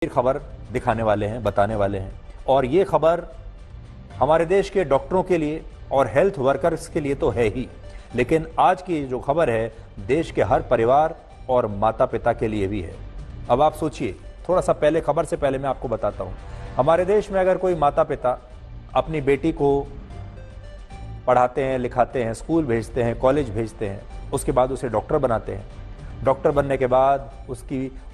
खबर दिखाने वाले हैं, बताने वाले हैं। और ये खबर हमारे देश के डॉक्टरों के लिए और हेल्थ वर्कर्स के लिए तो है ही, लेकिन आज की जो खबर है देश के हर परिवार और माता पिता के लिए भी है। अब आप सोचिए, थोड़ा सा पहले खबर से पहले मैं आपको बताता हूँ। हमारे देश में अगर कोई माता पिता अपनी बेटी को पढ़ाते हैं, लिखाते हैं, स्कूल भेजते हैं, कॉलेज भेजते हैं, उसके बाद उसे डॉक्टर बनाते हैं। डॉक्टर बनने के बाद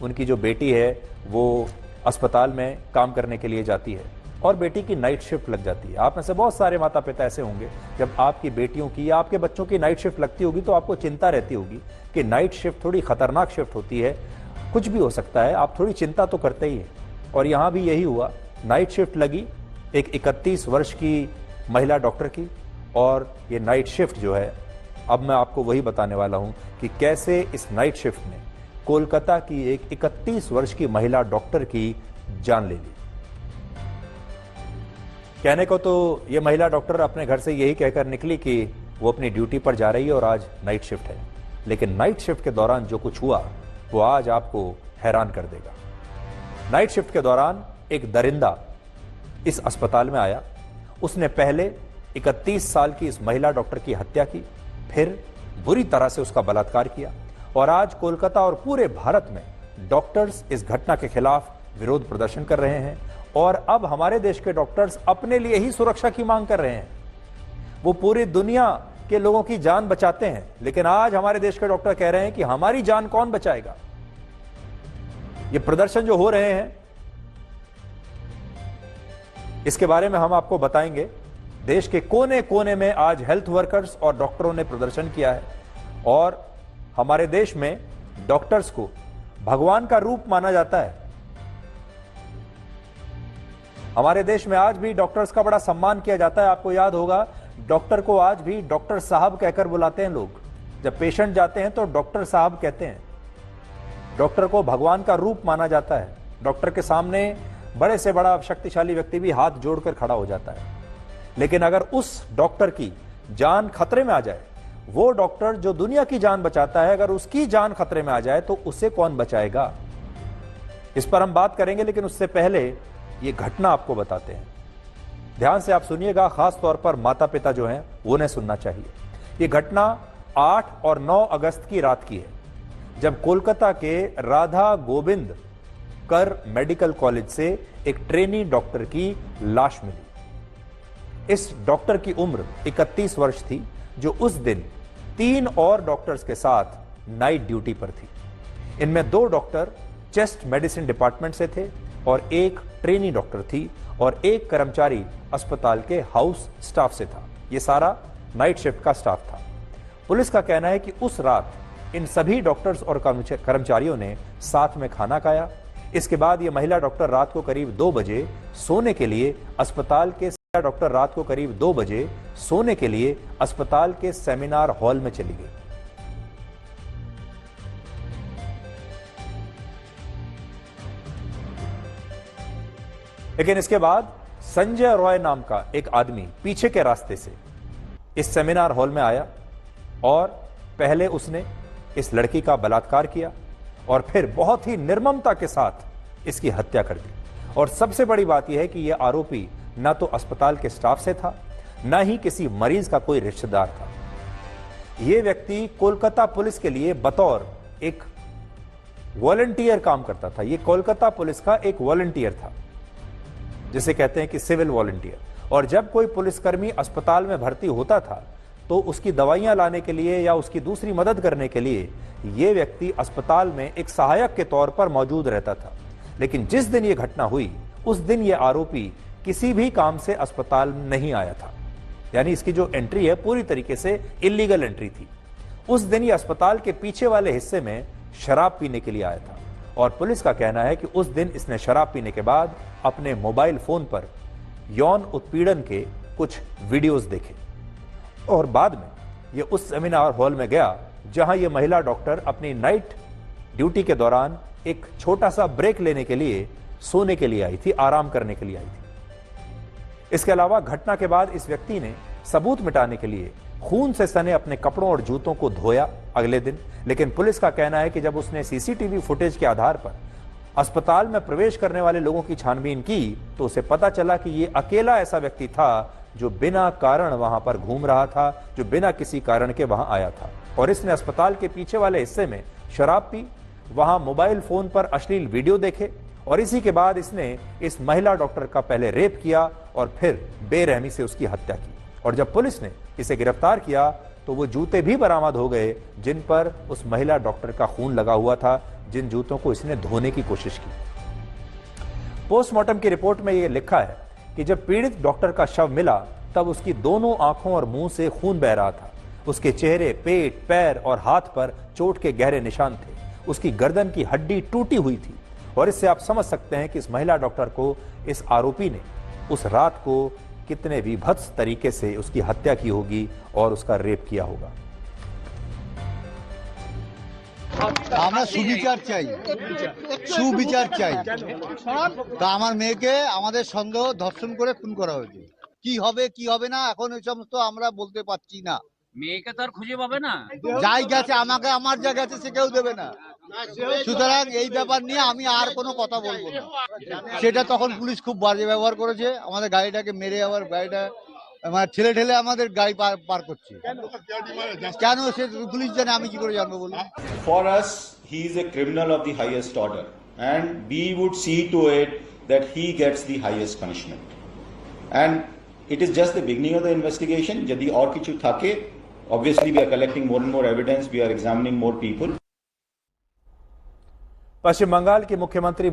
उनकी जो बेटी है वो अस्पताल में काम करने के लिए जाती है और बेटी की नाइट शिफ्ट लग जाती है। आप में से बहुत सारे माता पिता ऐसे होंगे, जब आपकी बेटियों की या आपके बच्चों की नाइट शिफ्ट लगती होगी तो आपको चिंता रहती होगी कि नाइट शिफ्ट थोड़ी खतरनाक शिफ्ट होती है, कुछ भी हो सकता है, आप थोड़ी चिंता तो करते ही हैं। और यहाँ भी यही हुआ, नाइट शिफ्ट लगी एक 31 वर्ष की महिला डॉक्टर की। और ये नाइट शिफ्ट जो है, अब मैं आपको वही बताने वाला हूं कि कैसे इस नाइट शिफ्ट ने कोलकाता की एक 31 वर्ष की महिला डॉक्टर की जान ले ली। कहने को तो ये महिला डॉक्टर अपने घर से यही कहकर निकली कि वो अपनी ड्यूटी पर जा रही है और आज नाइट शिफ्ट है, लेकिन नाइट शिफ्ट के दौरान जो कुछ हुआ वो आज आपको हैरान कर देगा। नाइट शिफ्ट के दौरान एक दरिंदा इस अस्पताल में आया। उसने पहले 31 साल की इस महिला डॉक्टर की हत्या की, फिर बुरी तरह से उसका बलात्कार किया। और आज कोलकाता और पूरे भारत में डॉक्टर्स इस घटना के खिलाफ विरोध प्रदर्शन कर रहे हैं। और अब हमारे देश के डॉक्टर्स अपने लिए ही सुरक्षा की मांग कर रहे हैं। वो पूरी दुनिया के लोगों की जान बचाते हैं, लेकिन आज हमारे देश के डॉक्टर कह रहे हैं कि हमारी जान कौन बचाएगा। ये प्रदर्शन जो हो रहे हैं इसके बारे में हम आपको बताएंगे। देश के कोने कोने में आज हेल्थ वर्कर्स और डॉक्टरों ने प्रदर्शन किया है और हमारे देश में डॉक्टर्स को भगवान का रूप माना जाता है। हमारे देश में आज भी डॉक्टर्स का बड़ा सम्मान किया जाता है। आपको याद होगा, डॉक्टर को आज भी डॉक्टर साहब कहकर बुलाते हैं लोग। जब पेशेंट जाते हैं तो डॉक्टर साहब कहते हैं। डॉक्टर को भगवान का रूप माना जाता है। डॉक्टर के सामने बड़े से बड़ा शक्तिशाली व्यक्ति भी हाथ जोड़कर खड़ा हो जाता है। लेकिन अगर उस डॉक्टर की जान खतरे में आ जाए, वो डॉक्टर जो दुनिया की जान बचाता है, अगर उसकी जान खतरे में आ जाए तो उसे कौन बचाएगा? इस पर हम बात करेंगे, लेकिन उससे पहले ये घटना आपको बताते हैं। ध्यान से आप सुनिएगा, खास तौर पर माता पिता जो हैं उन्हें सुनना चाहिए। ये घटना 8 और 9 अगस्त की रात की है, जब कोलकाता के राधा गोविंद कर मेडिकल कॉलेज से एक ट्रेनी डॉक्टर की लाश मिली। इस डॉक्टर की उम्र 31 वर्ष थी, जो उस दिन 3 और डॉक्टर्स के साथ नाइट ड्यूटी पर थी। इनमें 2 डॉक्टर चेस्ट मेडिसिन डिपार्टमेंट से थे और एक ट्रेनी डॉक्टर थी और एक कर्मचारी अस्पताल के हाउस स्टाफ से था। यह सारा नाइट शिफ्ट का स्टाफ था। पुलिस का कहना है कि उस रात इन सभी डॉक्टर्स और कर्मचारियों ने साथ में खाना खाया। इसके बाद यह महिला डॉक्टर रात को करीब 2 बजे सोने के लिए अस्पताल के सेमिनार हॉल में चली गई। लेकिन इसके बाद संजय रॉय नाम का एक आदमी पीछे के रास्ते से इस सेमिनार हॉल में आया और पहले उसने इस लड़की का बलात्कार किया और फिर बहुत ही निर्ममता के साथ इसकी हत्या कर दी। और सबसे बड़ी बात यह है कि यह आरोपी ना तो अस्पताल के स्टाफ से था, ना ही किसी मरीज का कोई रिश्तेदार था। यह व्यक्ति कोलकाता पुलिस के लिए बतौर एक वॉलंटियर काम करता था। यह कोलकाता पुलिस का एक वॉलंटियर था, जिसे कहते हैं कि सिविल वॉलंटियर। और जब कोई पुलिसकर्मी अस्पताल में भर्ती होता था तो उसकी दवाइयां लाने के लिए या उसकी दूसरी मदद करने के लिए यह व्यक्ति अस्पताल में एक सहायक के तौर पर मौजूद रहता था। लेकिन जिस दिन यह घटना हुई, उस दिन यह आरोपी किसी भी काम से अस्पताल नहीं आया था। यानी इसकी जो एंट्री है पूरी तरीके से इलीगल एंट्री थी। उस दिन यह अस्पताल के पीछे वाले हिस्से में शराब पीने के लिए आया था और पुलिस का कहना है कि उस दिन इसने शराब पीने के बाद अपने मोबाइल फोन पर यौन उत्पीड़न के कुछ वीडियोस देखे और बाद में यह उस सेमिनार हॉल में गया जहां यह महिला डॉक्टर अपनी नाइट ड्यूटी के दौरान एक छोटा सा ब्रेक लेने के लिए सोने के लिए आई थी, आराम करने के लिए आई थी। इसके अलावा घटना के बाद इस व्यक्ति ने सबूत मिटाने के लिए खून से सने अपने कपड़ों और जूतों को धोया अगले दिन। लेकिन पुलिस का कहना है कि जब उसने सीसीटीवी फुटेज के आधार पर अस्पताल में प्रवेश करने वाले लोगों की छानबीन की तो उसे पता चला कि ये अकेला ऐसा व्यक्ति था जो बिना कारण वहां पर घूम रहा था, जो बिना किसी कारण के वहां आया था। और इसने अस्पताल के पीछे वाले हिस्से में शराब पी, वहां मोबाइल फोन पर अश्लील वीडियो देखे और इसी के बाद इसने इस महिला डॉक्टर का पहले रेप किया और फिर बेरहमी से उसकी हत्या की। और जब पुलिस ने इसे गिरफ्तार किया तो वो जूते भी बरामद हो गए जिन पर उस महिला डॉक्टर का खून लगा हुआ था, जिन जूतों को इसने धोने की कोशिश की। पोस्टमार्टम की रिपोर्ट में यह लिखा है कि जब पीड़ित डॉक्टर का शव मिला तब उसकी दोनों आंखों और मुंह से खून बह रहा था। उसके चेहरे, पेट, पैर और हाथ पर चोट के गहरे निशान थे। उसकी गर्दन की हड्डी टूटी हुई थी। और इससे आप समझ सकते हैं कि इस महिला डॉक्टर को इस आरोपी ने उस रात को कितने विभत्स तरीके से उसकी हत्या की होगी और उसका रेप किया होगा। আমরা সুবিচার চাই, সুবিচার চাই। তা আমার মেয়েকে আমাদের সন্দেহ ধর্ষণ করে খুন করা হয়েছে। কি হবে না এখন এই সমস্ত আমরা বলতে পারছি না। মেয়েকে তো আর খুঁজে পাবে না। যাই গেছে আমাকে আমার যা গেছে সে কেউ দেবে না। সুতরাং এই ব্যাপার নিয়ে আমি আর কোনো কথা বলবো না। সেটা তখন পুলিশ খুব বাজে ব্যবহার করেছে, আমাদের গাড়িটাকে মেরে আবার গাড়িটা আমার ঠেলে ঠেলে আমাদের গাড়ি পার করছে। কেন সে পুলিশ জানে, আমি কি করে জানবো বলুন? For us, he is a criminal of the highest order, and we would see to it that he gets the highest punishment. And it is just the beginning of the investigation. Yadi aur kichu thake, obviously we are collecting more and more evidence, we are examining more people. पश्चिम बंगाल के मुख्यमंत्री